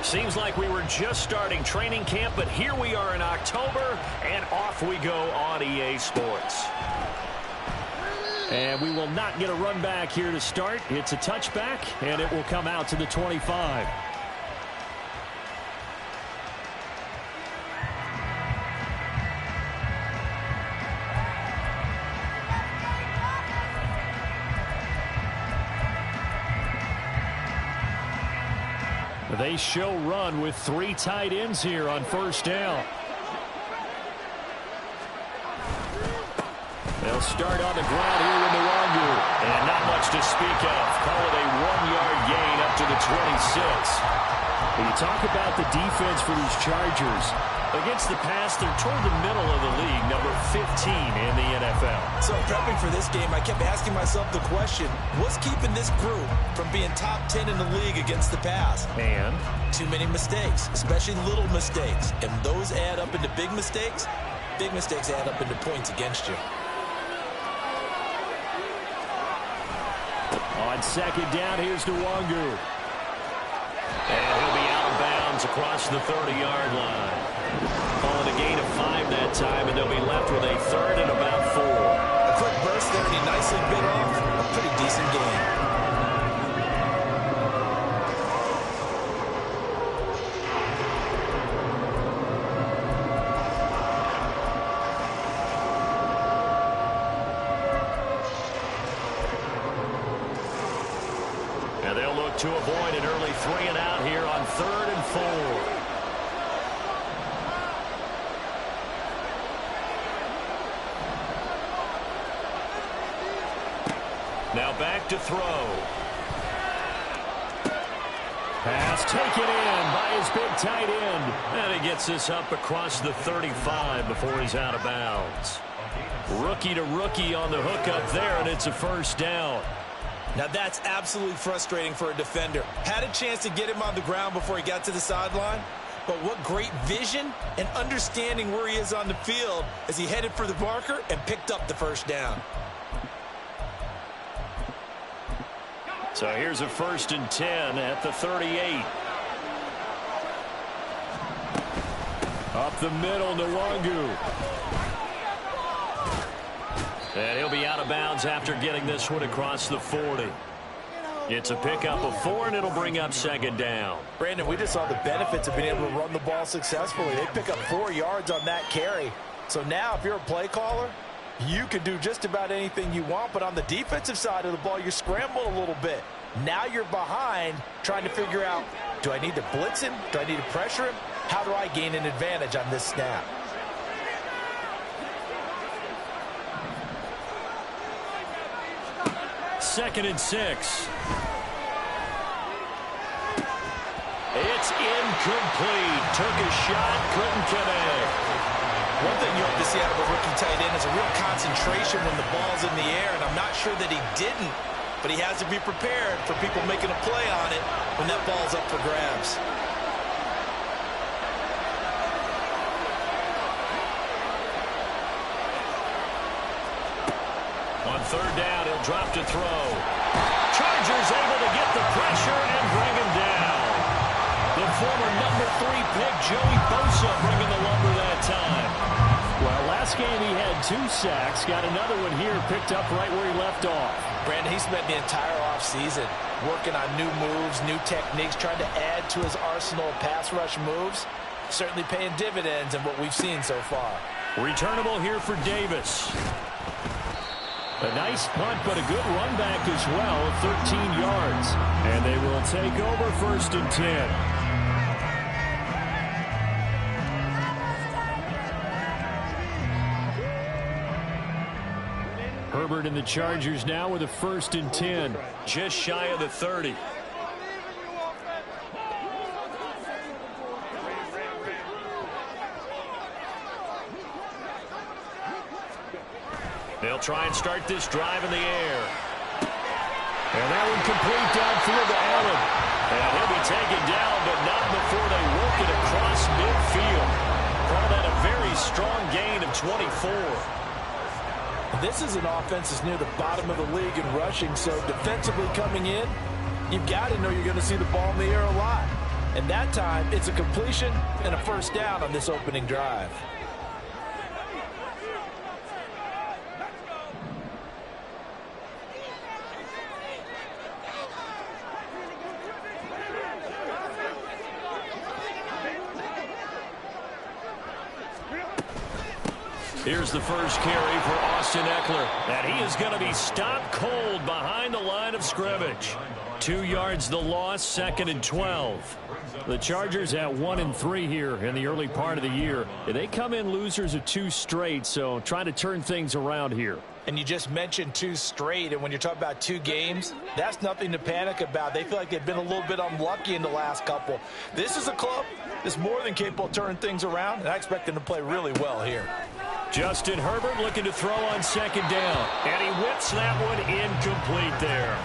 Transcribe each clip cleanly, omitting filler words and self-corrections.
Seems like we were just starting training camp, but here we are in October, and off we go on EA Sports. And we will not get a run back here to start. It's a touchback, and it will come out to the 25. They show run with 3 tight ends here on first down. They'll start on the ground here with Nwangu. And not much to speak of. Call it a 1-yard gain up to the 26. When you talk about the defense for these Chargers, against the pass, they're toward the middle of the league, number 15 in the NFL. So prepping for this game, I kept asking myself the question, what's keeping this group from being top 10 in the league against the pass? And? Too many mistakes, especially little mistakes. And those add up into big mistakes. Big mistakes add up into points against you. On second down, here's Nwangu. And he'll be out of bounds across the 30-yard line. Calling a gain of 5 that time, and they'll be left with a third and about 4. A quick burst there, and he nicely bit off a pretty decent gain. And they'll look to avoid an early 3 and out here on 3rd and 4. Now back to throw. Pass taken in by his big tight end. And he gets this up across the 35 before he's out of bounds. Rookie to rookie on the hook up there, and it's a first down. Now that's absolutely frustrating for a defender. Had a chance to get him on the ground before he got to the sideline. But what great vision and understanding where he is on the field as he headed for the marker and picked up the first down. So here's a 1st and 10 at the 38. Up the middle, Nwangu. And he'll be out of bounds after getting this one across the 40. It's a pickup of 4, and it'll bring up 2nd down. Brandon, we just saw the benefits of being able to run the ball successfully. They pick up 4 yards on that carry. So now if you're a play caller, you can do just about anything you want, but on the defensive side of the ball, you're scrambling a little bit. Now you're behind trying to figure out, do I need to blitz him? Do I need to pressure him? How do I gain an advantage on this snap? Second and 6. It's incomplete. Took a shot, couldn't connect. One thing you hope to see out of a rookie tight end is a real concentration when the ball's in the air, and I'm not sure that he didn't, but he has to be prepared for people making a play on it when that ball's up for grabs. On 3rd down, he'll drop to throw. Chargers able to get the pressure and bring him down. The former number 3 pick, Joey Bosa, bringing the lumber that time. Well, last game he had 2 sacks. Got another one here, picked up right where he left off. Brandon, he spent the entire offseason working on new moves, new techniques, trying to add to his arsenal of pass rush moves. Certainly paying dividends in what we've seen so far. Returnable here for Davis. A nice punt, but a good run back as well, 13 yards. And they will take over 1st and 10. Herbert and the Chargers now with a 1st and 10, just shy of the 30. They'll try and start this drive in the air. And that one complete downfield to Allen. And he'll be taken down, but not before they work it across midfield. Call that a very strong gain of 24. This is an offense that's near the bottom of the league in rushing, so defensively coming in, you've got to know you're going to see the ball in the air a lot. And that time, it's a completion and a first down on this opening drive. Here's the first carry for Austin Eckler. And he is going to be stopped cold behind the line of scrimmage. 2 yards the loss, 2nd and 12. The Chargers at 1-3 here in the early part of the year. They come in losers of 2 straight, so trying to turn things around here. And you just mentioned 2 straight, and when you're talking about 2 games, that's nothing to panic about. They feel like they've been a little bit unlucky in the last couple. This is a club that's more than capable of turning things around, and I expect them to play really well here. Justin Herbert looking to throw on 2nd down, and he whips that one incomplete there.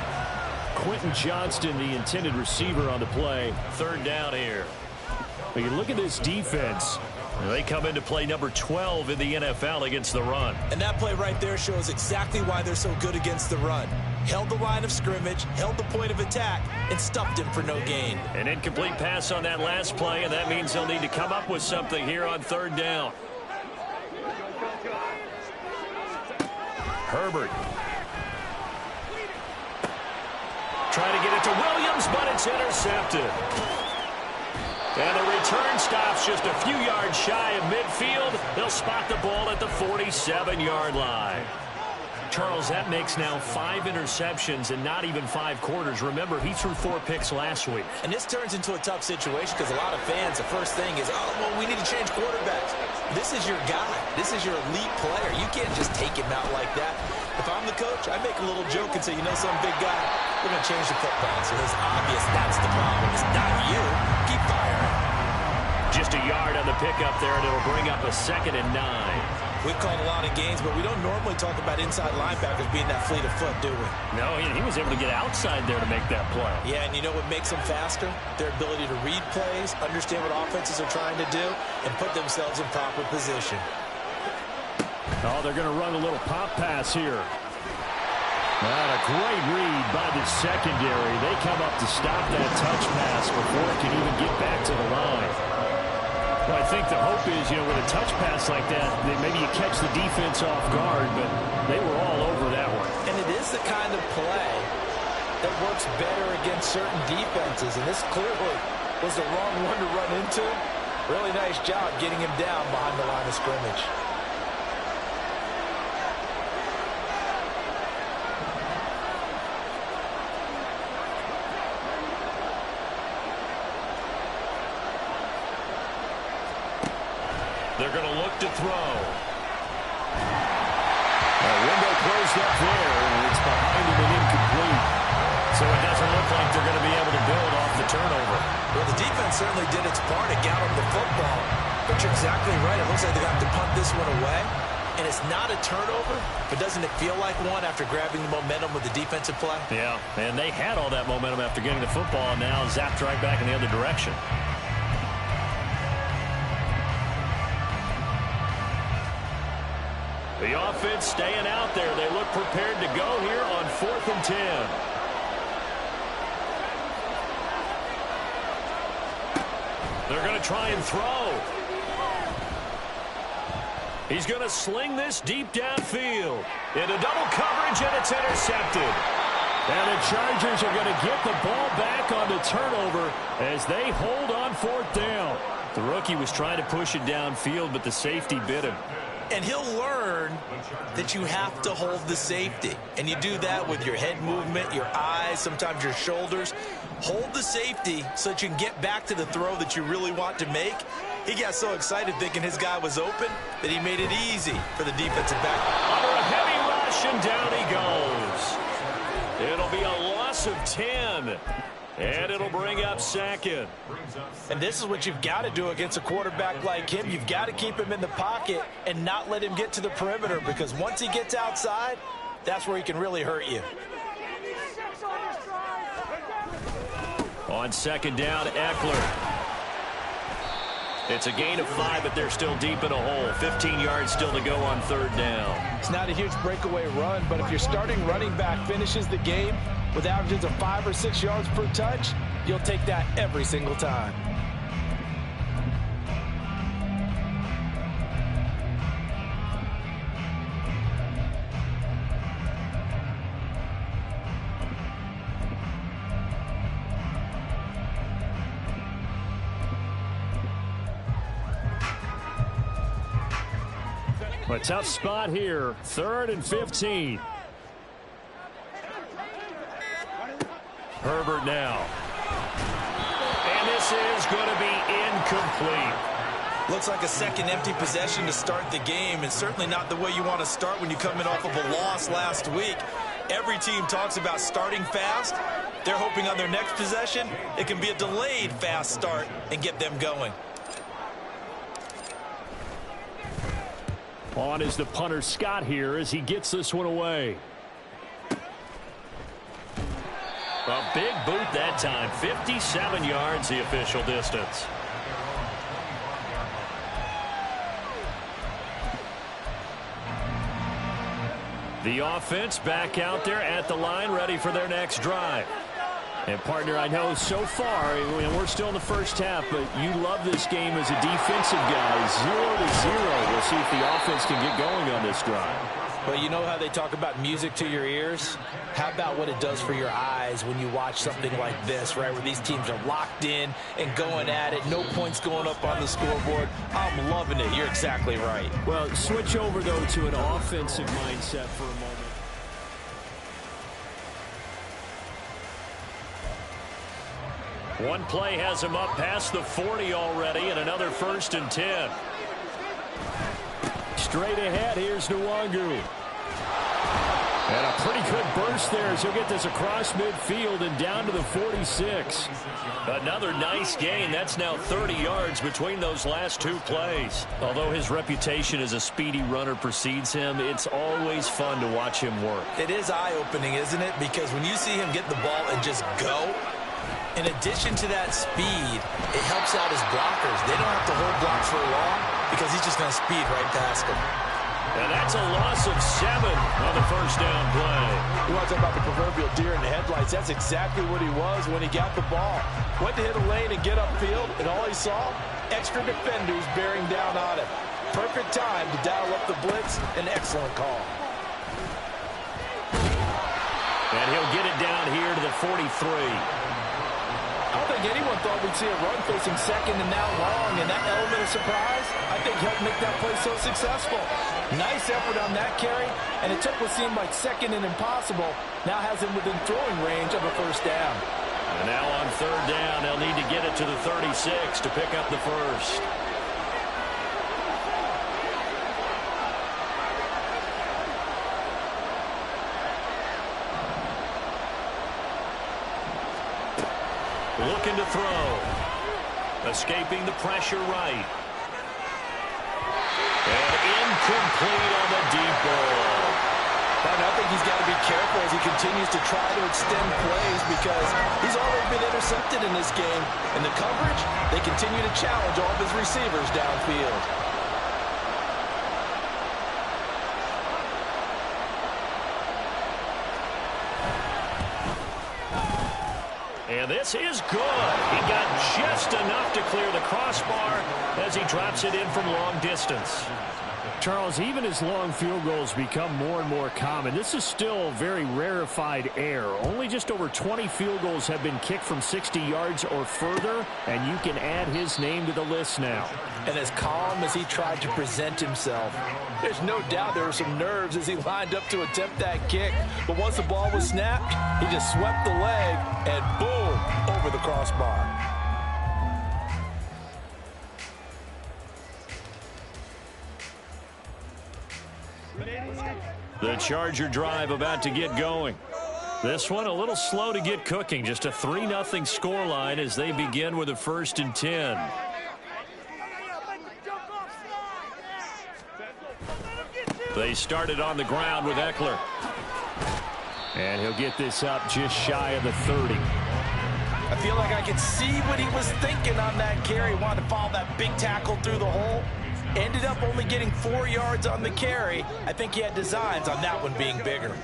Quentin Johnston, the intended receiver on the play. 3rd down here. But you look at this defense. They come into play number 12 in the NFL against the run. And that play right there shows exactly why they're so good against the run. Held the line of scrimmage, held the point of attack, and stuffed him for no gain. An incomplete pass on that last play, and that means they'll need to come up with something here on 3rd down. Herbert. Trying to get it to Williams, but it's intercepted. And the return stops just a few yards shy of midfield. They'll spot the ball at the 47-yard line. Charles, that makes now 5 interceptions and not even 5 quarters. Remember, he threw 4 picks last week. And this turns into a tough situation because a lot of fans, the first thing is, oh, well, we need to change quarterbacks. This is your guy. This is your elite player. You can't just take him out like that. If I'm the coach, I make a little joke and say, you know, some big guy, we're going to change the football. So it's obvious that's the problem. It's not you. Keep firing. Just a yard on the pickup there, and it'll bring up a 2nd and 9. We've called a lot of games, but we don't normally talk about inside linebackers being that fleet of foot, do we? No, he was able to get outside there to make that play. Yeah, and you know what makes them faster? Their ability to read plays, understand what offenses are trying to do, and put themselves in proper position. Oh, they're going to run a little pop pass here. And a great read by the secondary. They come up to stop that touch pass before it can even get back to the line. Well, I think the hope is, you know, with a touch pass like that, that maybe you catch the defense off guard, but they were all over that one. And it is the kind of play that works better against certain defenses, and this clearly was the wrong one to run into. Really nice job getting him down behind the line of scrimmage. They're going to look to throw. A window closed up there, and it's behind him and incomplete. So it doesn't look like they're going to be able to build off the turnover. Well, the defense certainly did its part. It got him the football. But you're exactly right. It looks like they're going to have to punt this one away. And it's not a turnover, but doesn't it feel like one after grabbing the momentum with the defensive play? Yeah, and they had all that momentum after getting the football, and now zapped right back in the other direction. The offense staying out there. They look prepared to go here on 4th and 10. They're going to try and throw. He's going to sling this deep downfield. Into double coverage, and it's intercepted. And the Chargers are going to get the ball back on the turnover as they hold on 4th down. The rookie was trying to push it downfield, but the safety bit him. And he'll learn that you have to hold the safety. And you do that with your head movement, your eyes, sometimes your shoulders. Hold the safety so that you can get back to the throw that you really want to make. He got so excited thinking his guy was open that he made it easy for the defensive back. Under a heavy rush, and down he goes. It'll be a loss of 10. And it'll bring up 2nd. And this is what you've got to do against a quarterback like him. You've got to keep him in the pocket and not let him get to the perimeter, because once he gets outside, that's where he can really hurt you. On 2nd down, Eckler. It's a gain of 5, but they're still deep in a hole. 15 yards still to go on 3rd down. It's not a huge breakaway run, but if your starting running back finishes the game with averages of 5 or 6 yards per touch, you'll take that every single time. A tough spot here. 3rd and 15. Herbert now. And this is going to be incomplete. Looks like a second empty possession to start the game, and certainly not the way you want to start when you're coming off of a loss last week. Every team talks about starting fast. They're hoping on their next possession it can be a delayed fast start and get them going. On is the punter Scott here as he gets this one away. A big boot that time. 57 yards the official distance. The offense back out there at the line ready for their next drive. And, partner, I know so far, we're still in the first half, but you love this game as a defensive guy. 0-0. We'll see if the offense can get going on this drive. Well, you know how they talk about music to your ears? How about what it does for your eyes when you watch something like this, right, where these teams are locked in and going at it, no points going up on the scoreboard? I'm loving it. You're exactly right. Well, switch over, though, to an offensive mindset for a moment. One play has him up past the 40 already, and another 1st and 10. Straight ahead, here's Nwangu. And a pretty good burst there as he'll get this across midfield and down to the 46. Another nice gain. That's now 30 yards between those last 2 plays. Although his reputation as a speedy runner precedes him, it's always fun to watch him work. It is eye-opening, isn't it? Because when you see him get the ball and just go, in addition to that speed, it helps out his blockers. They don't have to hold blocks for long because he's just going to speed right past them. And that's a loss of 7 on the 1st down play. You want to talk about the proverbial deer in the headlights? That's exactly what he was when he got the ball. Went to hit a lane and get upfield, and all he saw, extra defenders bearing down on him. Perfect time to dial up the blitz. An excellent call. And he'll get it down here to the 43. I don't think anyone thought we'd see a run facing second and now long, and that element of surprise, I think, helped make that play so successful. Nice effort on that carry, and it took what seemed like second and impossible, now has him within throwing range of a 1st down. And now on 3rd down, they'll need to get it to the 36 to pick up the 1st. Looking to throw. Escaping the pressure right. And incomplete on the deep ball. I think he's got to be careful as he continues to try to extend plays because he's already been intercepted in this game. In the coverage, they continue to challenge all of his receivers downfield. And this is good. He got just enough to clear the crossbar as he drops it in from long distance. Charles, even as long field goals become more and more common, this is still very rarefied air. Only just over 20 field goals have been kicked from 60 yards or further, and you can add his name to the list now. And as calm as he tried to present himself, there's no doubt there were some nerves as he lined up to attempt that kick. But once the ball was snapped, he just swept the leg and boom, over the crossbar. The Charger drive about to get going. This one a little slow to get cooking. Just a 3-0 scoreline as they begin with a 1st and 10. They started on the ground with Eckler. And he'll get this up just shy of the 30. I feel like I could see what he was thinking on that carry. Wanted to follow that big tackle through the hole. Ended up only getting 4 yards on the carry. I think he had designs on that one being bigger.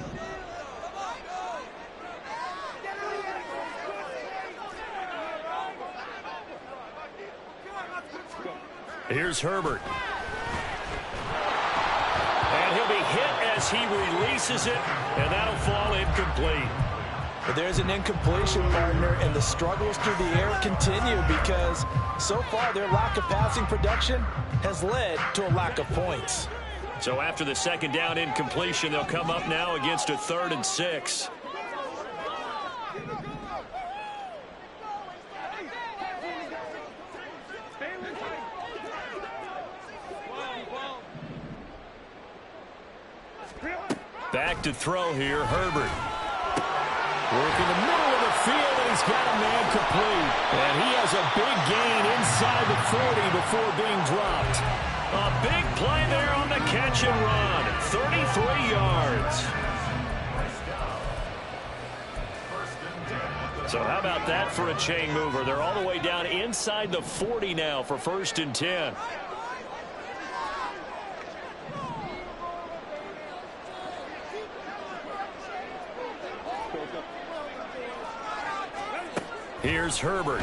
Here's Herbert. And he'll be hit as he releases it, and that'll fall incomplete. But there's an incompletion, partner, and the struggles through the air continue because so far their lack of passing production has led to a lack of points. So after the second down incompletion, they'll come up now against a 3rd and 6. Back to throw here, Herbert. Working the middle of the field, and he's got a man complete. And he has a big gain inside the 40 before being dropped. A big play there on the catch and run. 33 yards. So how about that for a chain mover? They're all the way down inside the 40 now for 1st and 10. Here's Herbert.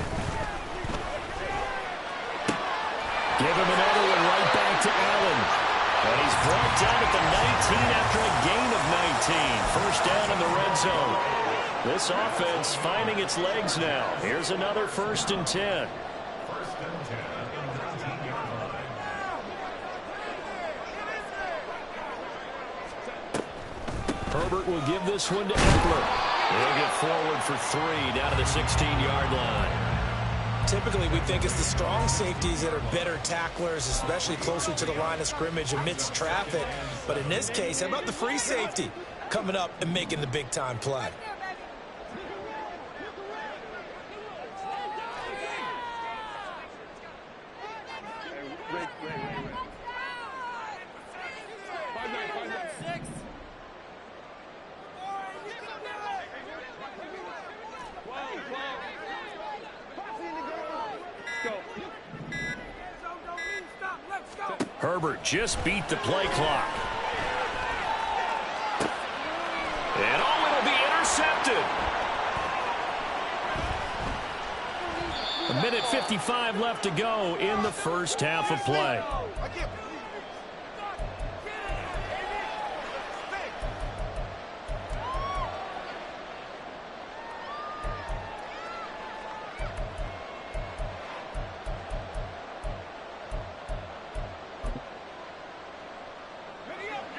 Give him another one right back to Allen. And he's brought down at the 19 after a gain of 19. 1st down in the red zone. This offense finding its legs now. Here's another 1st and 10. Herbert will give this one to Eckler. He'll get forward for 3 down to the 16-yard line. Typically, we think it's the strong safeties that are better tacklers, especially closer to the line of scrimmage amidst traffic. But in this case, how about the free safety coming up and making the big-time play? Herbert just beat the play clock. And it'll be intercepted. 1:55 left to go in the first half of play.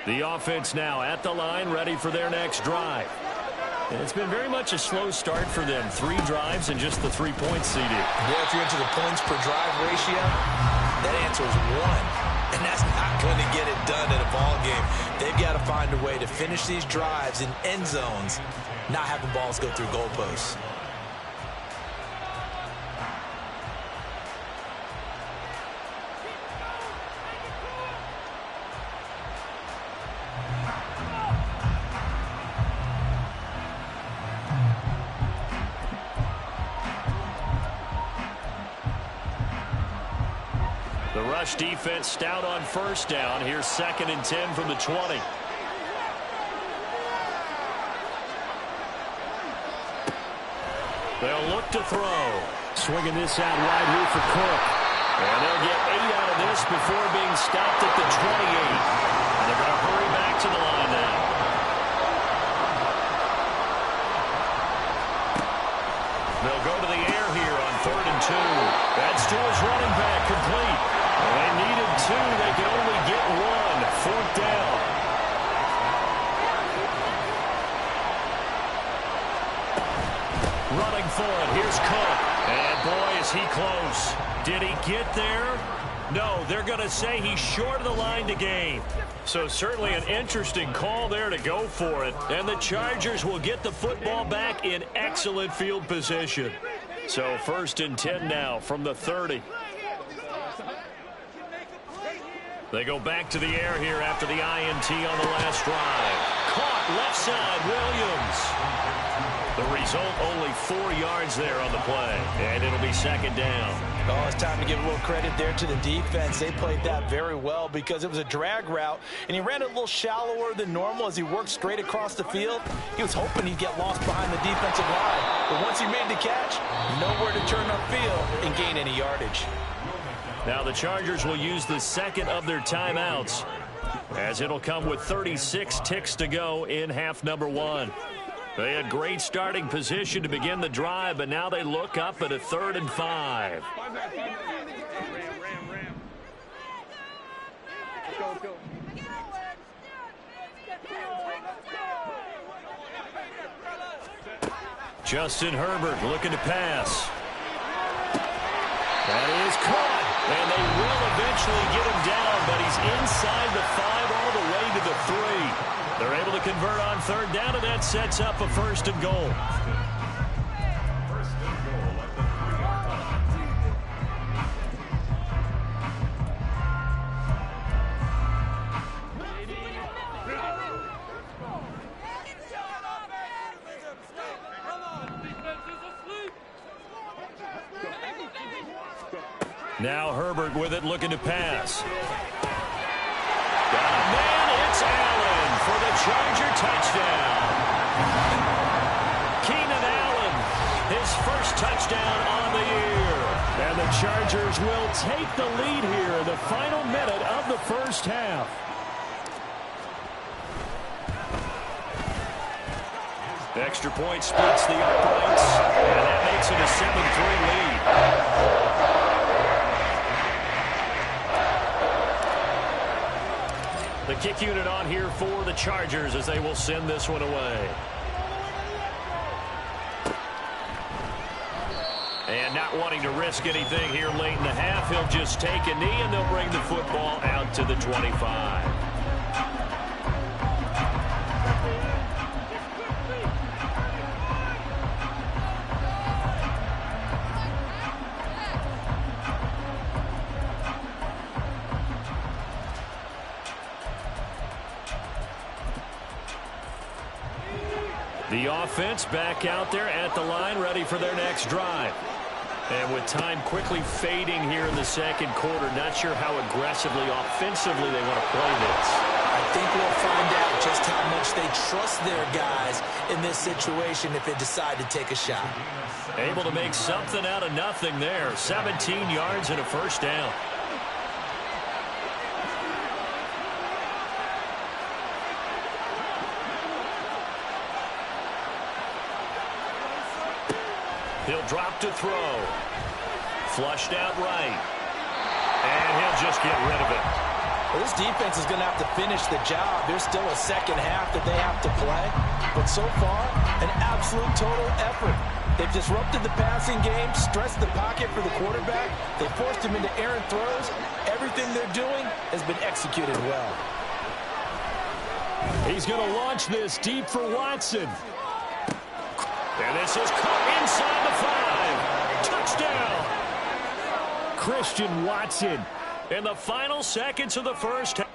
The offense now at the line, ready for their next drive. And it's been very much a slow start for them. 3 drives and just the 3 points seeded. Yeah, if you're into the points per drive ratio, that answer is 1. And that's not going to get it done in a ball game. They've got to find a way to finish these drives in end zones, not having balls go through goalposts. The rush defense stout on 1st down. Here's 2nd and 10 from the 20. They'll look to throw. Swinging this out wide here for Cook. And they'll get 8 out of this before being stopped at the 28. And they're going to hurry back to the line now. They'll go to the air here on 3rd and 2. That's to his running back, complete. Well, they needed 2. They could only get 1. 4th down. Running for it. Here's Cook. And boy, is he close. Did he get there? No, they're going to say he's short of the line to gain. So certainly an interesting call there to go for it. And the Chargers will get the football back in excellent field position. So 1st and 10 now from the 30. They go back to the air here after the INT on the last drive. Caught left side, Williams. The result, only 4 yards there on the play. And it'll be 2nd down. Oh, it's time to give a little credit there to the defense. They played that very well because it was a drag route, and he ran it a little shallower than normal as he worked straight across the field. He was hoping he'd get lost behind the defensive line, but once he made the catch, nowhere to turn upfield and gain any yardage. Now the Chargers will use the second of their timeouts, as it'll come with 36 ticks to go in half number one. They had great starting position to begin the drive, but now they look up at a 3rd and 5. Justin Herbert looking to pass. That is caught, and they will eventually get him down, but he's inside the 5 all the way to the 3. They're able to convert on 3rd down, and that sets up a 1st and goal. Now Herbert with it, looking to pass. Got a man, it's Allen for the Charger touchdown. Keenan Allen, his first touchdown on the year. And the Chargers will take the lead here in the final minute of the first half. The extra point splits the uprights, and that makes it a 7-3 lead. The kick unit on here for the Chargers as they will send this one away. And not wanting to risk anything here late in the half, he'll just take a knee and they'll bring the football out to the 25. The offense back out there at the line, ready for their next drive. And with time quickly fading here in the second quarter, not sure how aggressively, offensively they want to play this. I think we'll find out just how much they trust their guys in this situation if they decide to take a shot. Able to make something out of nothing there. 17 yards and a 1st down. He'll drop to throw. Flushed out right. And he'll just get rid of it. Well, this defense is going to have to finish the job. There's still a second half that they have to play. But so far, an absolute total effort. They've disrupted the passing game, stressed the pocket for the quarterback. They forced him into errant throws. Everything they're doing has been executed well. He's going to launch this deep for Watson. And this is caught inside the 5. Touchdown. Christian Watson in the final seconds of the first half.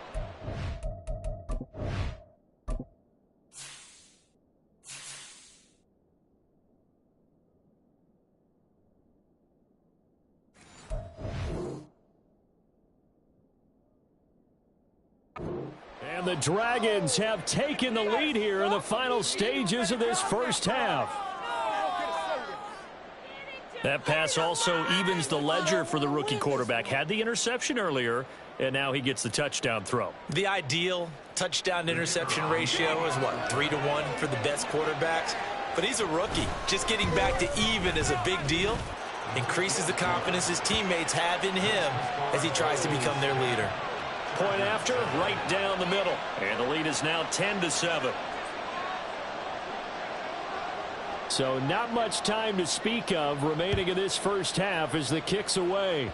And the Dragons have taken the lead here in the final stages of this first half. That pass also evens the ledger for the rookie quarterback. Had the interception earlier, and now he gets the touchdown throw. The ideal touchdown-interception ratio is, what, 3-to-1 for the best quarterbacks? But he's a rookie. Just getting back to even is a big deal. Increases the confidence his teammates have in him as he tries to become their leader. Point after, right down the middle. And the lead is now 10-7. So not much time to speak of remaining in this first half as the kick's away.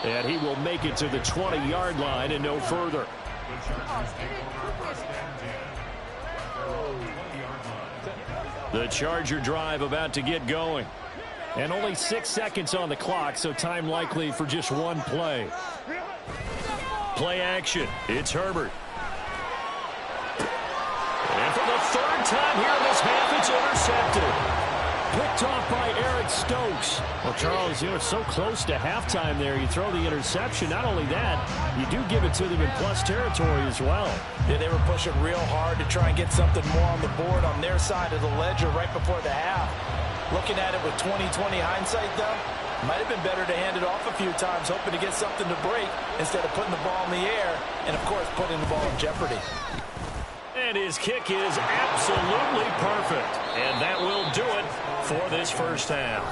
And he will make it to the 20-yard line and no further. The Charger drive about to get going. And only 6 seconds on the clock, so time likely for just one play. Play action. It's Herbert. And for the 3rd time here in this half, it's It's intercepted. Picked off by Eric Stokes. Well, Charles, you know, so close to halftime there. You throw the interception. Not only that, you do give it to them in plus territory as well. Yeah, they were pushing real hard to try and get something more on the board on their side of the ledger right before the half. Looking at it with 20/20 hindsight, though, might have been better to hand it off a few times, hoping to get something to break instead of putting the ball in the air and, of course, putting the ball in jeopardy. And his kick is absolutely perfect. And that will do it for this first half.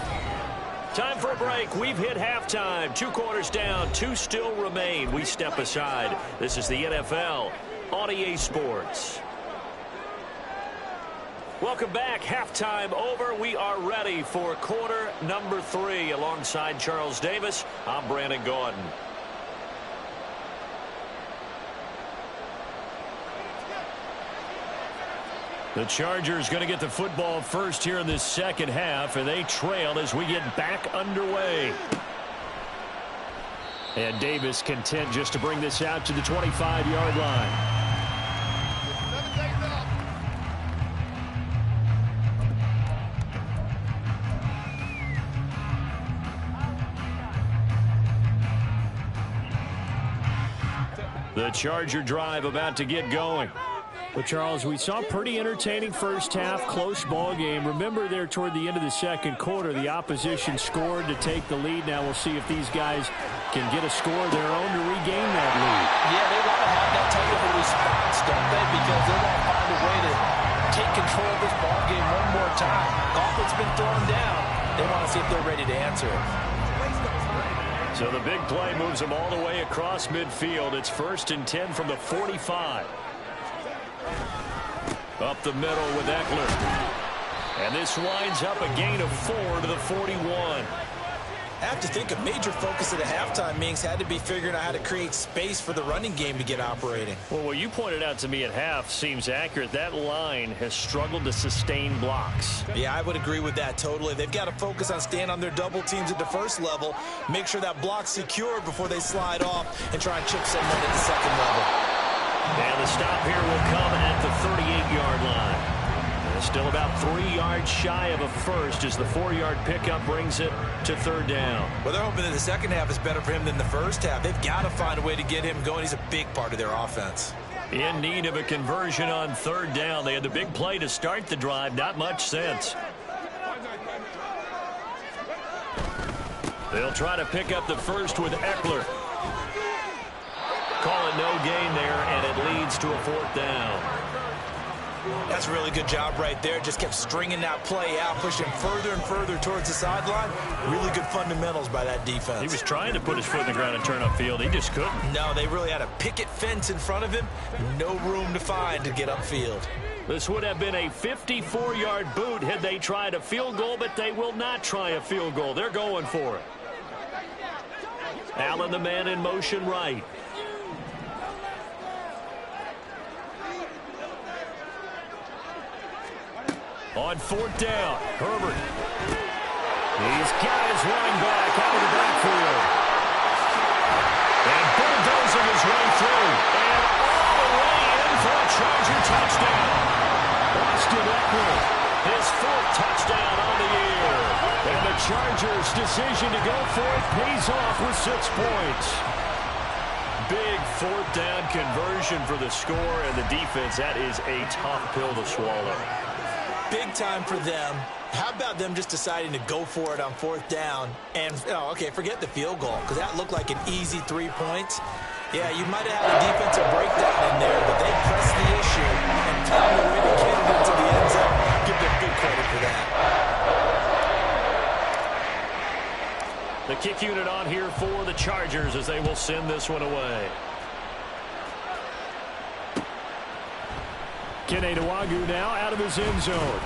Time for a break. We've hit halftime. 2 quarters down. 2 still remain. We step aside. This is the NFL on EA Sports. Welcome back. Halftime over. We are ready for quarter number 3. Alongside Charles Davis, I'm Brandon Gordon. The Chargers going to get the football first here in this second half, and they trail as we get back underway. And Davis content just to bring this out to the 25-yard line. The Charger drive about to get going. Well, Charles, we saw a pretty entertaining first half, close ball game. Remember there toward the end of the second quarter, the opposition scored to take the lead. Now we'll see if these guys can get a score of their own to regain that lead. Yeah, they want to have that type of a response, don't they? Because they want to find a way to take control of this ball game one more time. Gauntlet's been thrown down. They want to see if they're ready to answer it. So the big play moves them all the way across midfield. It's 1st and 10 from the 45. Up the middle with Eckler. And this winds up a gain of 4 to the 41. I have to think a major focus of the halftime meetings had to be figuring out how to create space for the running game to get operating. Well, what you pointed out to me at half seems accurate. That line has struggled to sustain blocks. Yeah, I would agree with that totally. They've got to focus on staying on their double teams at the first level, make sure that block's secured before they slide off and try and chip someone at the second level. And the stop here will come at the 38-yard line. And still about 3 yards shy of a first as the 4-yard pickup brings it to 3rd down. Well, they're hoping that the second half is better for him than the first half. They've got to find a way to get him going. He's a big part of their offense. In need of a conversion on 3rd down. They had the big play to start the drive. Not much sense. They'll try to pick up the first with Eckler. Call it no gain there, and it leads to a 4th down. That's a really good job right there. Just kept stringing that play out, pushing further and further towards the sideline. Really good fundamentals by that defense. He was trying to put his foot in the ground and turn upfield. He just couldn't. No, they really had a picket fence in front of him. No room to find to get upfield. This would have been a 54-yard boot had they tried a field goal, but they will not try a field goal. They're going for it. Allen, the man in motion right. On 4th down, Herbert. He's got his running back out of the backfield. And bulldozing his way through. And all the way in for a Charger touchdown. Austin Eckler, his 4th touchdown on the year. And the Chargers' decision to go for it pays off with 6 points. Big 4th down conversion for the score, and the defense, that is a tough pill to swallow. Big time for them. How about them just deciding to go for it on 4th down and, oh, okay, forget the field goal because that looked like an easy 3 points. Yeah, you might have had a defensive breakdown in there, but they pressed the issue and found a way to get it into the end zone. Give them big credit for that. The kick unit on here for the Chargers as they will send this one away. Kene Nwangwu now out of his end zone.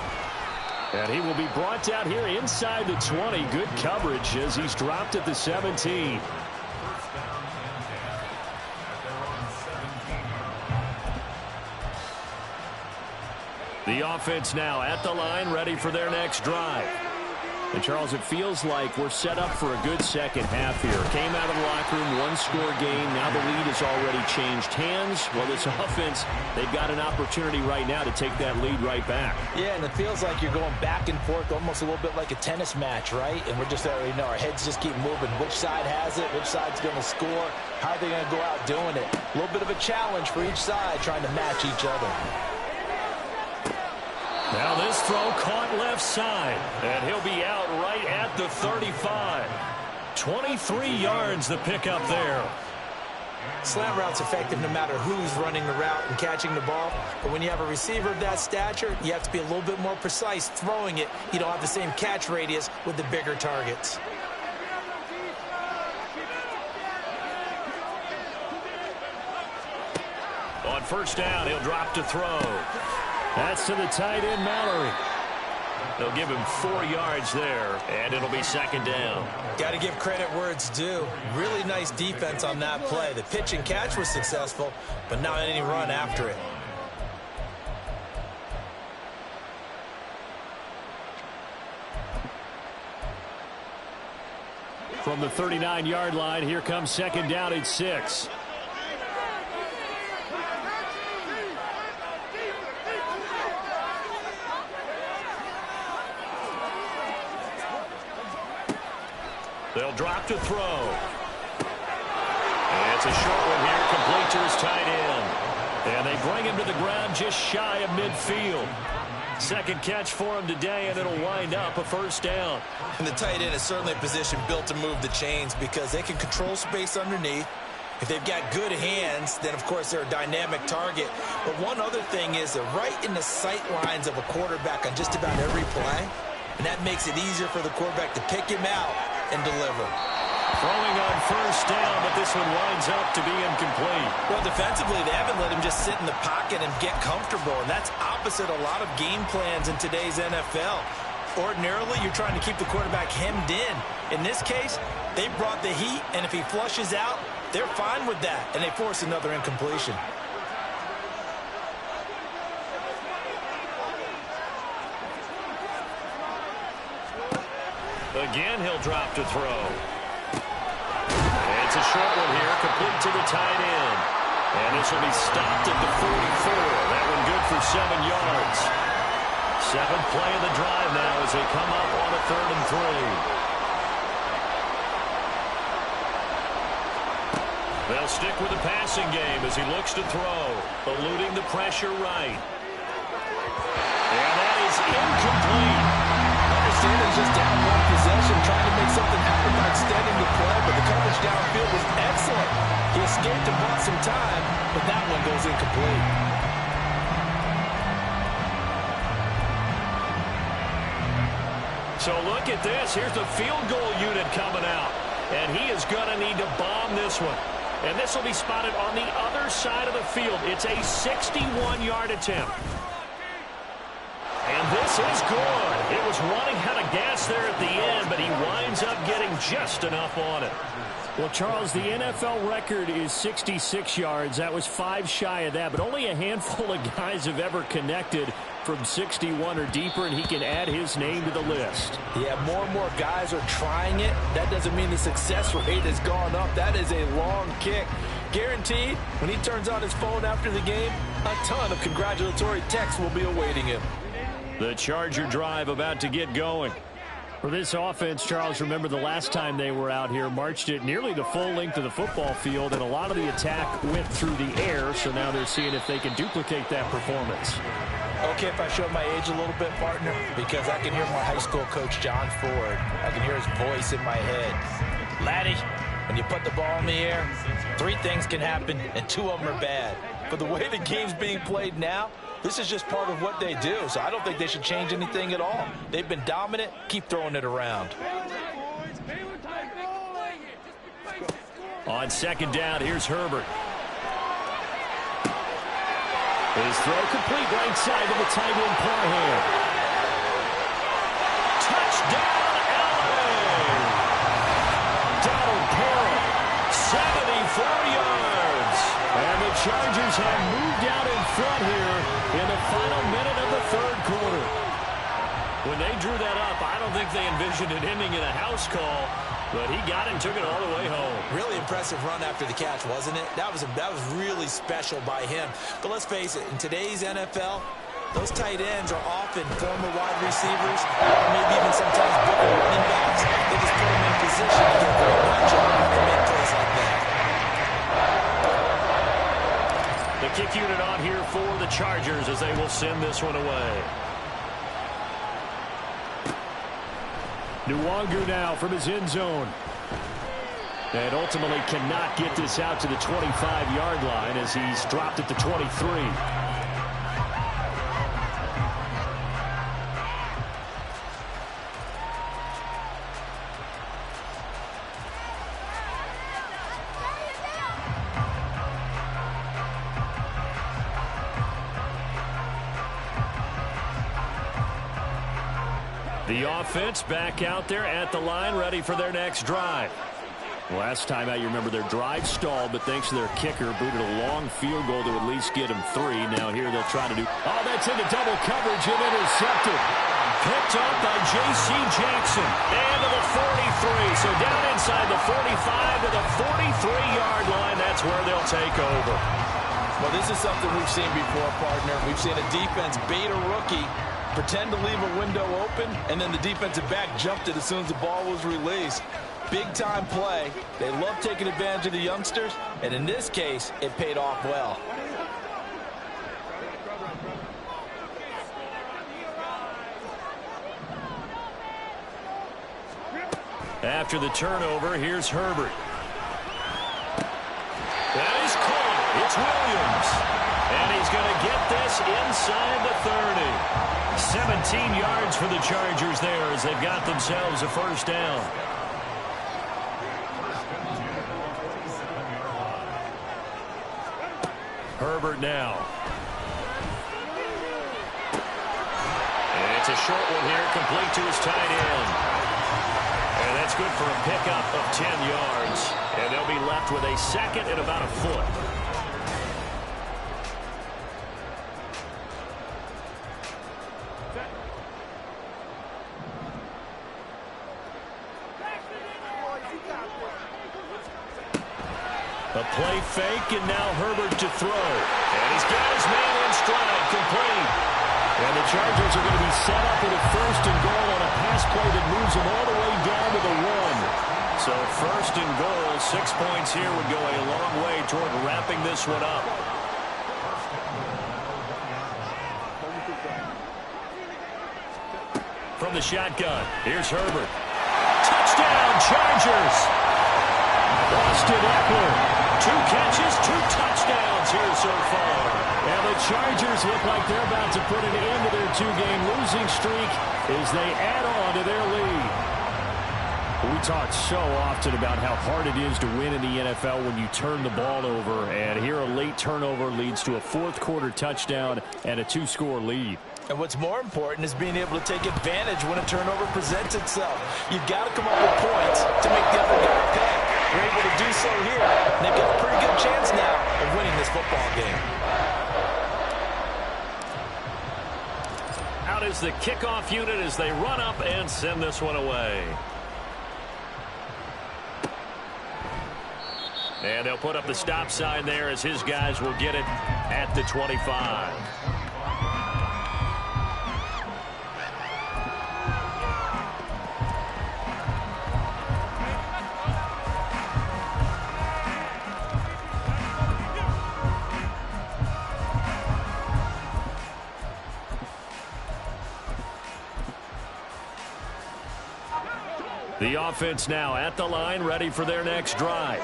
And he will be brought down here inside the 20. Good coverage as he's dropped at the 17. The offense now at the line, ready for their next drive. And, Charles, it feels like we're set up for a good second half here. Came out of the locker room, one-score game. Now the lead has already changed hands. Well, this offense, they've got an opportunity right now to take that lead right back. Yeah, and it feels like you're going back and forth, almost a little bit like a tennis match, right? And we're just already know our heads just keep moving. Which side has it? Which side's going to score? How are they going to go out doing it? A little bit of a challenge for each side, trying to match each other. Now this throw caught left side, and he'll be out right at the 35. 23 yards the pickup there. Slant route's effective no matter who's running the route and catching the ball. But when you have a receiver of that stature, you have to be a little bit more precise throwing it. You don't have the same catch radius with the bigger targets. On first down, he'll drop to throw. That's to the tight end, Mallory. They'll give him 4 yards there, and it'll be second down. Got to give credit where it's due. Really nice defense on that play. The pitch and catch was successful, but not any run after it. From the 39-yard line, here comes second down at 6. They'll drop to throw. And it's a short one here, complete to his tight end. And they bring him to the ground just shy of midfield. Second catch for him today, and it'll wind up a first down. And the tight end is certainly a position built to move the chains because they can control space underneath. If they've got good hands, then, of course, they're a dynamic target. But one other thing is they're right in the sight lines of a quarterback on just about every play. And that makes it easier for the quarterback to pick him out and deliver. Throwing on first down, but this one winds up to be incomplete. Well, defensively, they haven't let him just sit in the pocket and get comfortable, and that's opposite a lot of game plans in today's NFL. Ordinarily, you're trying to keep the quarterback hemmed in. In this case, they brought the heat, and if he flushes out, they're fine with that, and they force another incompletion. Again, he'll drop to throw. It's a short one here, complete to the tight end. And this will be stopped at the 44. That one good for 7 yards. Seventh play of the drive now as they come up on a 3rd and 3. They'll stick with the passing game as he looks to throw, eluding the pressure right. And that is incomplete. Understanding just down one possession, trying to make something happen by extending the play, but the coverage downfield was excellent. He escaped and bought some time, but that one goes incomplete. So look at this. Here's the field goal unit coming out, and he is going to need to bomb this one. And this will be spotted on the other side of the field. It's a 61-yard attempt. And this is good. It was running out of gas there at the end, but he winds up getting just enough on it. Well, Charles, the NFL record is 66 yards. That was 5 shy of that, but only a handful of guys have ever connected from 61 or deeper, and he can add his name to the list. Yeah, more and more guys are trying it. That doesn't mean the success rate has gone up. That is a long kick. Guaranteed, when he turns on his phone after the game, a ton of congratulatory texts will be awaiting him. The Charger drive about to get going. For this offense, Charles, remember the last time they were out here, marched it nearly the full length of the football field, and a lot of the attack went through the air, so now they're seeing if they can duplicate that performance. Okay, if I show my age a little bit, partner, because I can hear my high school coach, John Ford. I can hear his voice in my head. Laddie, when you put the ball in the air, 3 things can happen, and 2 of them are bad. But the way the game's being played now, this is just part of what they do, so I don't think they should change anything at all. They've been dominant. Keep throwing it around. On second down, here's Herbert. His throw complete right side to the tight end, Parham. Touchdown, LA! Donald Parham, 74 yards. And the Chargers have moved out in front here in the final minute of the 3rd quarter. When they drew that up, I don't think they envisioned it ending in a house call, but he got it and took it all the way home. Really impressive run after the catch, wasn't it? That was really special by him. But let's face it, in today's NFL, those tight ends are often former wide receivers, or maybe even sometimes bigger running backs. They just put them in position to get great matchup and make plays like that. The kick unit on here for the Chargers as they will send this one away. Nwangu now from his end zone. And ultimately cannot get this out to the 25-yard line as he's dropped at the 23. The offense back out there at the line, ready for their next drive. Last time out, you remember their drive stalled, but thanks to their kicker, booted a long field goal to at least get them 3. Now here they'll try to do... Oh, that's into double coverage and intercepted. Picked up by J.C. Jackson. And to the 43. So down inside the 45 to the 43-yard line. That's where they'll take over. Well, this is something we've seen before, partner. We've seen a defense bait a rookie, pretend to leave a window open, and then the defensive back jumped it as soon as the ball was released. Big-time play. They love taking advantage of the youngsters, and in this case, it paid off well. After the turnover, here's Herbert. That is caught. It's Williams. And he's going to get this inside the 30. 17 yards for the Chargers there as they've got themselves a first down. Herbert now. And it's a short one here, complete to his tight end. And that's good for a pickup of 10 yards. And they'll be left with a second and about a foot. A play fake, and now Herbert to throw. And he's got his man in stride, complete. And the Chargers are going to be set up with a first and goal on a pass play that moves them all the way down to the 1. So first and goal, 6 points here would go a long way toward wrapping this one up. From the shotgun, here's Herbert. Touchdown, Chargers! Austin Eckler. 2 catches, 2 touchdowns here so far. And the Chargers look like they're about to put an end to their 2-game losing streak as they add on to their lead. We talk so often about how hard it is to win in the NFL when you turn the ball over. And here a late turnover leads to a fourth-quarter touchdown and a 2-score lead. And what's more important is being able to take advantage when a turnover presents itself. You've got to come up with points to make the other guy pay. They're able to do so here, and they've got a pretty good chance now of winning this football game. Out is the kickoff unit as they run up and send this one away. And they'll put up the stop sign there as his guys will get it at the 25. The offense now at the line, ready for their next drive.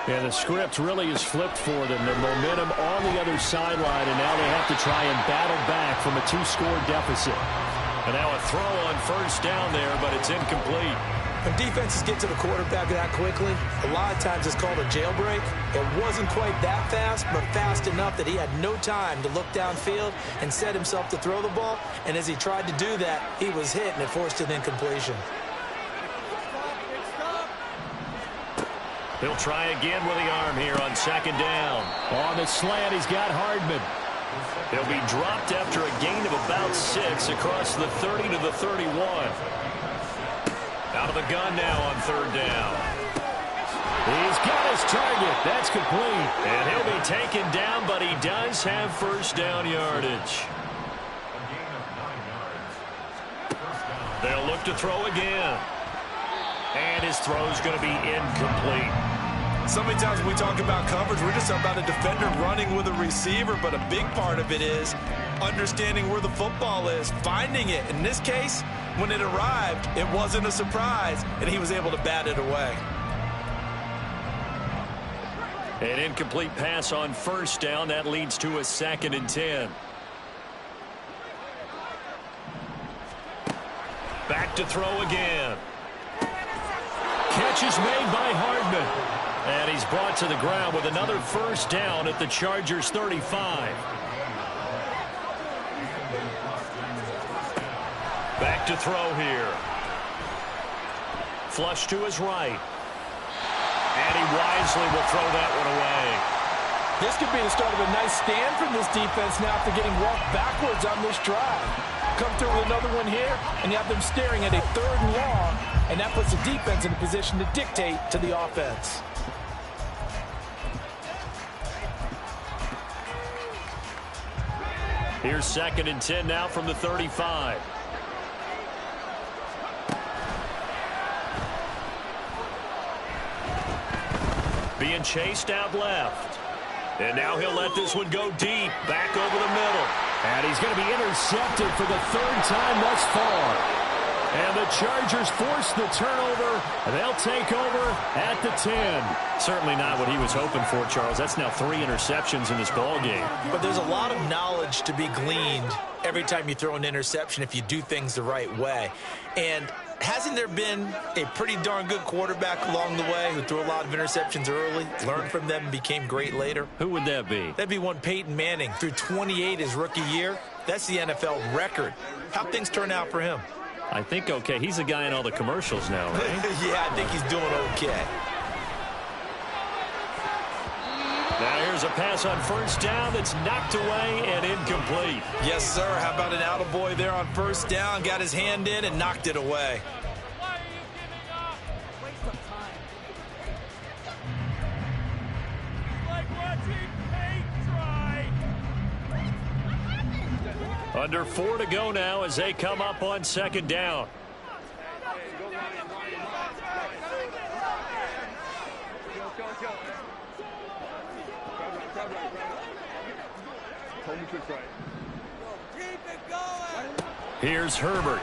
And the script really is flipped for them. Their momentum on the other sideline, and now they have to try and battle back from a 2-score deficit. And now a throw on first down there, but it's incomplete. When defenses get to the quarterback that quickly, a lot of times it's called a jailbreak. It wasn't quite that fast, but fast enough that he had no time to look downfield and set himself to throw the ball. And as he tried to do that, he was hit, and it forced an incompletion. He'll try again with the arm here on second down. On the slant, he's got Hardman. He'll be dropped after a gain of about 6 across the 30 to the 31. Out of the gun now on 3rd down. He's got his target. That's complete. And he'll be taken down, but he does have 1st down yardage. They'll look to throw again. And his throw's going to be incomplete. So many times when we talk about coverage, we're just talking about a defender running with a receiver, but a big part of it is understanding where the football is, finding it. In this case, when it arrived, it wasn't a surprise, and he was able to bat it away. An incomplete pass on 1st down. That leads to a 2nd and 10. Back to throw again. Catch is made by Hardman. And he's brought to the ground with another 1st down at the Chargers' 35. Back to throw here. Flush to his right. And he wisely will throw that one away. This could be the start of a nice stand from this defense now after getting walked backwards on this drive. Come through with another one here, and you have them staring at a 3rd and long, and that puts the defense in a position to dictate to the offense. Here's 2nd and 10 now from the 35. Being chased out left. And now he'll let this one go deep, back over the middle. And he's going to be intercepted for the 3rd time thus far. And the Chargers force the turnover. They'll take over at the 10. Certainly not what he was hoping for, Charles. That's now 3 interceptions in this ballgame. But there's a lot of knowledge to be gleaned every time you throw an interception if you do things the right way. And hasn't there been a pretty darn good quarterback along the way who threw a lot of interceptions early, learned from them, and became great later? Who would that be? That'd be one Peyton Manning. Threw 28 his rookie year. That's the NFL record. How'd things turn out for him? I think okay. He's a guy in all the commercials now, right? Yeah, I think he's doing okay. Now here's a pass on 1st down that's knocked away and incomplete. Yes, sir. How about an attaboy there on 1st down? Got his hand in and knocked it away. Under 4 to go now as they come up on 2nd down. Here's Herbert.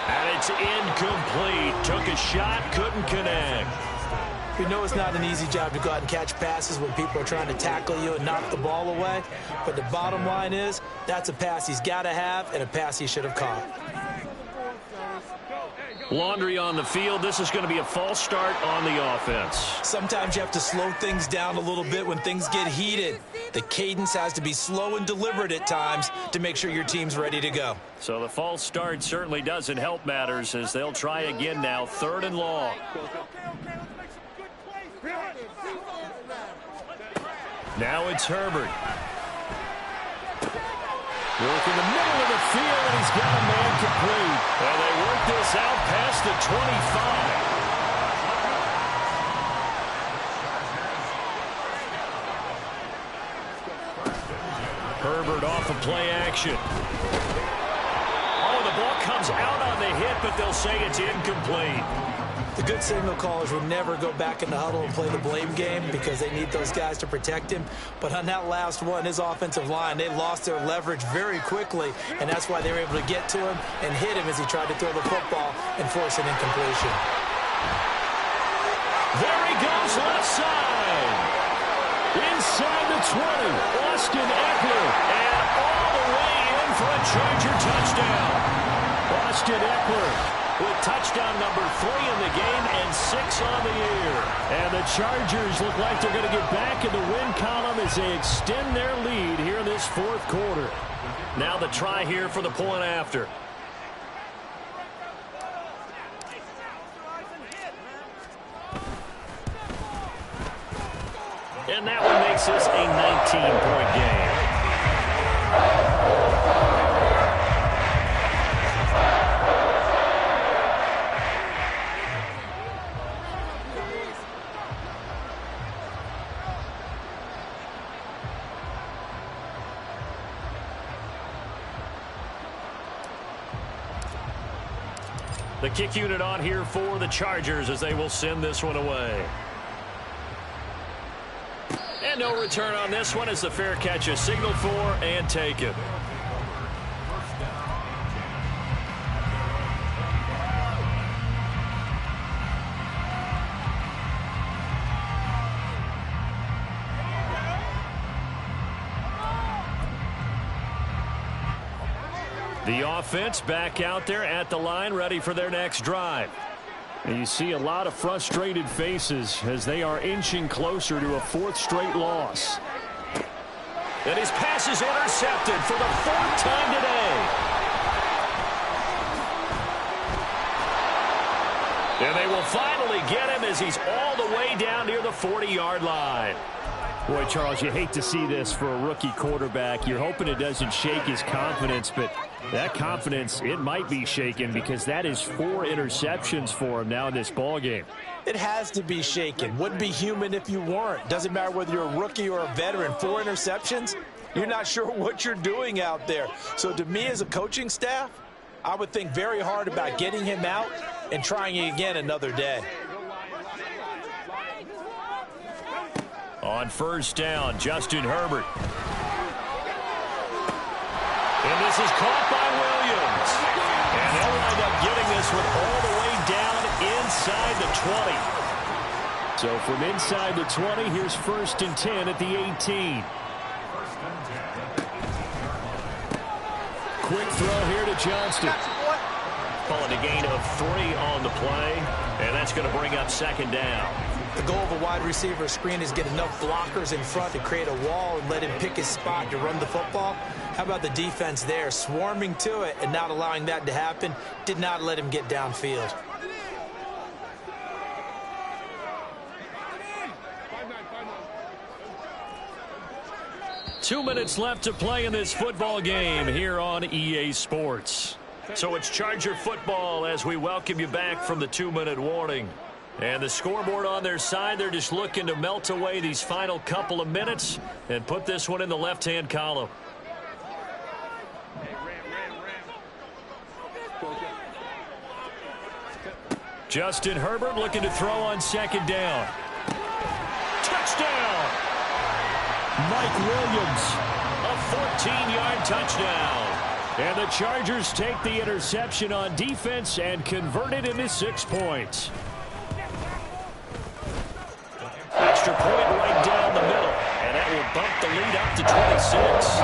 And it's incomplete. Took a shot, couldn't connect. We know it's not an easy job to go out and catch passes when people are trying to tackle you and knock the ball away. But the bottom line is, that's a pass he's got to have and a pass he should have caught. Laundry on the field. This is going to be a false start on the offense. Sometimes you have to slow things down a little bit when things get heated. The cadence has to be slow and deliberate at times to make sure your team's ready to go. So the false start certainly doesn't help matters as they'll try again now. 3rd and long. Now it's Herbert. Working the middle of the field, and he's got a man complete. And they work this out past the 25. Herbert off of play action. Oh, the ball comes out on the hit, but they'll say it's incomplete. The good signal callers will never go back in the huddle and play the blame game because they need those guys to protect him. But on that last one, his offensive line, they lost their leverage very quickly, and that's why they were able to get to him and hit him as he tried to throw the football and force an incompletion. There he goes, left side. Inside the 20, Austin Eckler, and all the way in for a Charger touchdown. Austin Eckler with touchdown number 3 in the game and 6 on the year. And the Chargers look like they're going to get back in the win column as they extend their lead here in this 4th quarter. Now the try here for the point after. And that one makes this a 19-point game. The kick unit on here for the Chargers as they will send this one away. And no return on this one as the fair catch is signaled for and taken. The offense back out there at the line, ready for their next drive. And you see a lot of frustrated faces as they are inching closer to a fourth straight loss. And his pass is intercepted for the fourth time today. And they will finally get him as he's all the way down near the 40-yard line. Boy, Charles, you hate to see this for a rookie quarterback. You're hoping it doesn't shake his confidence, but that confidence, it might be shaken because that is 4 interceptions for him now in this ballgame. It has to be shaken. Wouldn't be human if you weren't. Doesn't matter whether you're a rookie or a veteran. 4 interceptions, you're not sure what you're doing out there. So to me as a coaching staff, I would think very hard about getting him out and trying it again another day. On first down, Justin Herbert. And this is caught by Williams. And they'll wind up getting this one all the way down inside the 20. So from inside the 20, here's 1st and 10 at the 18. Quick throw here to Johnston. Calling a gain of 3 on the play. And that's going to bring up 2nd down. The goal of a wide receiver screen is get enough blockers in front to create a wall and let him pick his spot to run the football. How about the defense there, swarming to it and not allowing that to happen? Did not let him get downfield. Two minutes left to play in this football game here on EA Sports. So it's Charger football as we welcome you back from the 2-minute warning. And the scoreboard on their side, they're just looking to melt away these final couple of minutes and put this one in the left-hand column. Justin Herbert looking to throw on 2nd down. Touchdown! Mike Williams. A 14-yard touchdown. And the Chargers take the interception on defense and convert it into 6 points. Extra point right down the middle, and that will bump the lead up to 26.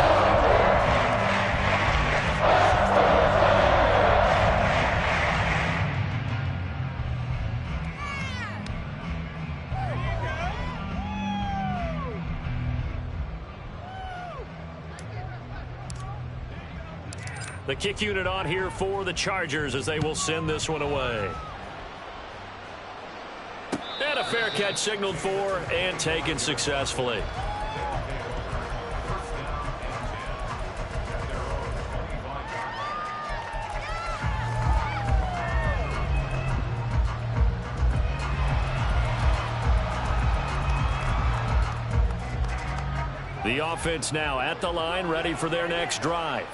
The kick unit on here for the Chargers as they will send this one away. And a fair catch signaled for and taken successfully. The offense now at the line, ready for their next drive.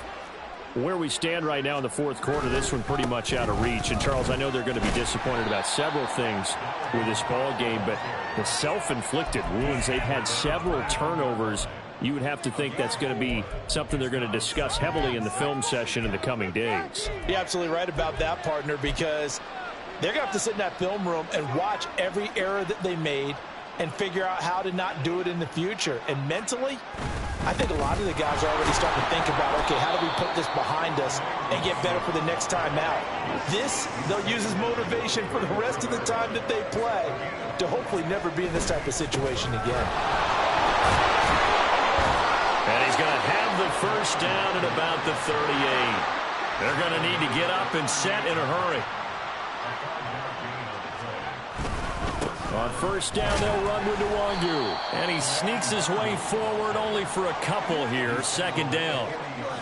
Where we stand right now in the 4th quarter, this one pretty much out of reach. And, Charles, I know they're going to be disappointed about several things with this ball game, but the self-inflicted wounds, they've had several turnovers. You would have to think that's going to be something they're going to discuss heavily in the film session in the coming days. You're absolutely right about that, partner, because they're going to have to sit in that film room and watch every error that they made and figure out how to not do it in the future. And mentally, I think a lot of the guys are already starting to think about, okay, how do we put this behind us and get better for the next time out? This, they'll use as motivation for the rest of the time that they play to hopefully never be in this type of situation again. And he's going to have the first down at about the 38. They're going to need to get up and set in a hurry. On first down, they'll run with Nwangu. And he sneaks his way forward only for a couple here. Second down.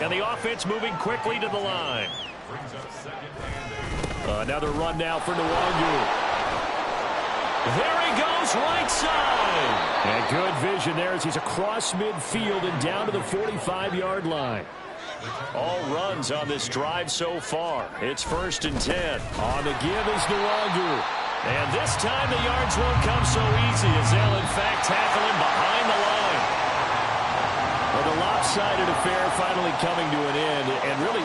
And the offense moving quickly to the line. Another run now for Nwangu. There he goes, right side. And good vision there as he's across midfield and down to the 45-yard line. All runs on this drive so far. It's 1st and 10. On the give is Nwangu. And this time the yards won't come so easy as they'll in fact tackle him behind the line. Well, the lopsided affair finally coming to an end, and really